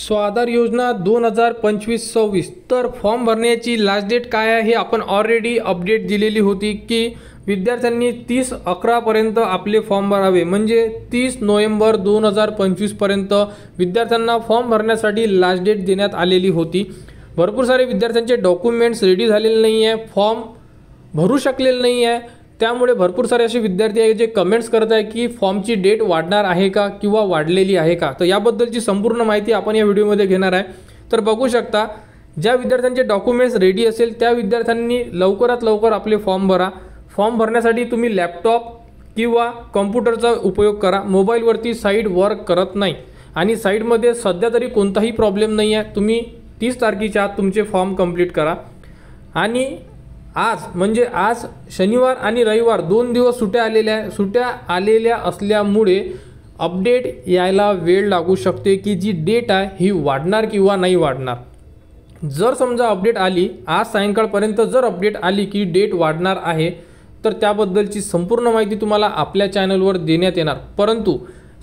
So आधार योजना 2025-26 तर form भरण्याची लास्ट डेट काय आहे हे आपण ऑलरेडी अपडेट दिलेली होती की विद्यार्थ्यांनी 30/11 पर्यंत आपले फॉर्म भरावे, म्हणजे 30 नोव्हेंबर 2025 पर्यंत विद्यार्थ्यांना फॉर्म भरण्यासाठी लास्ट डेट देण्यात आलेली होती। भरपूर सारे विद्यार्थ्यांचे डॉक्युमेंट्स रेडी झालेले नाही आहे, फॉर्म भरू शकलेले नाही आहे, त्यामुळे भरपूर सारे असे विद्यार्थी आहेत जे कमेंट्स करत आहे की फॉर्मची डेट वाढणार आहे का किंवा वाढलेली आहे का। तर याबद्दलची संपूर्ण माहिती आपण या व्हिडिओमध्ये घेणार आहे। तर बघू शकता, ज्या विद्यार्थ्यांचे डॉक्युमेंट्स रेडी असेल त्या विद्यार्थ्यांनी लवकरात लवकर आपले फॉर्म भरा। फॉर्म भरण्यासाठी तुम्ही लॅपटॉप किंवा कॉम्प्युटरचा उपयोग करा। मोबाईलवरती साईट वर्क करत नाही आणि साईटमध्ये सध्या तरी कोणताही प्रॉब्लेम नाही आहे। तुम्ही 30 तारखेच्या आत तुमचे फॉर्म कंप्लीट करा। आणि आज म्हणजे आज शनिवार आणि रविवार 2 दिवस सुट्या आलेल्या असल्यामुळे अपडेट यायला वेळ लागू शकते की जी डेट आहे ही वाढणार किंवा नाही वाढणार। जर समजा अपडेट आली आज सायंकाळपर्यंत, जर अपडेट आली की डेट वाढणार आहे तर त्याबद्दलची संपूर्ण माहिती तुम्हाला आपल्या चॅनलवर देण्यात येणार। परंतु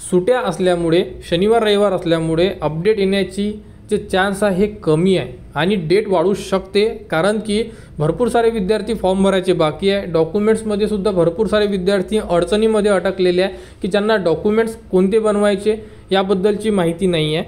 सुट्या असल्यामुळे शनिवार रविवार असल्यामुळे अपडेट येण्याची जे चान्स आहे हे कमी आहे आणि डेट वाढू शकते, कारण की भरपूर सारे विद्यार्थी फॉर्म भरायचे बाकी आहे। डॉक्युमेंट्समध्ये सुद्धा भरपूर सारे विद्यार्थी अडचणीमध्ये अटकलेले आहे की ज्यांना डॉक्युमेंट्स कोणते बनवायचे याबद्दलची माहिती नाही आहे।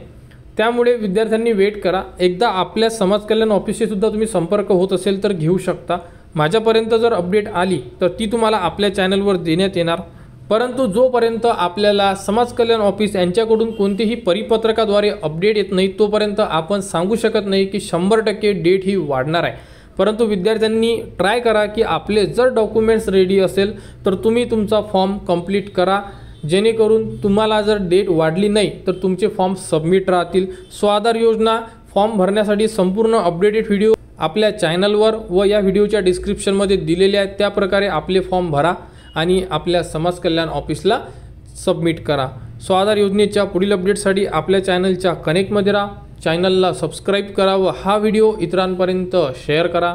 त्यामुळे विद्यार्थ्यांनी वेट करा। एकदा आपल्या समाज कल्याण ऑफिसशी सुद्धा तुम्ही संपर्क होत असेल तर घेऊ शकता। माझ्यापर्यंत जर अपडेट आली तर ती तुम्हाला आपल्या चॅनलवर देण्यात येणार। परंतु जोपर्यंत आपल्याला समाज कल्याण ऑफिस यांच्याकडून कोणतेही परिपत्रकाद्वारे अपडेट येत नाही तोपर्यंत आपण सांगू शकत नाही की 100% डेट ही वाढणार आहे। परंतु विद्यार्थ्यांनी ट्राय करा की आपले जर डॉक्युमेंट्स रेडी असेल तर तुम्ही तुमचा फॉर्म कंप्लीट करा, जेणेकरून तुम्हाला जर डेट वाढली नाही तर तुमचे फॉर्म सबमिट राहतील। सो आधार योजना फॉर्म भरण्यासाठी संपूर्ण अपडेटेड व्हिडिओ आपल्या चॅनलवर व या व्हिडिओच्या डिस्क्रिप्शनमध्ये दिलेले आहेत। त्या प्रकारे आपले फॉर्म भरा आणि आपल्या समाज कल्याण ऑफिसला सबमिट करा। सो आधार योजनेच्या पुढील अपडेटसाठी आपल्या चॅनलच्या कनेक्टमध्ये राहा, चॅनलला सबस्क्राईब करा व हा व्हिडिओ इतरांपर्यंत शेअर करा।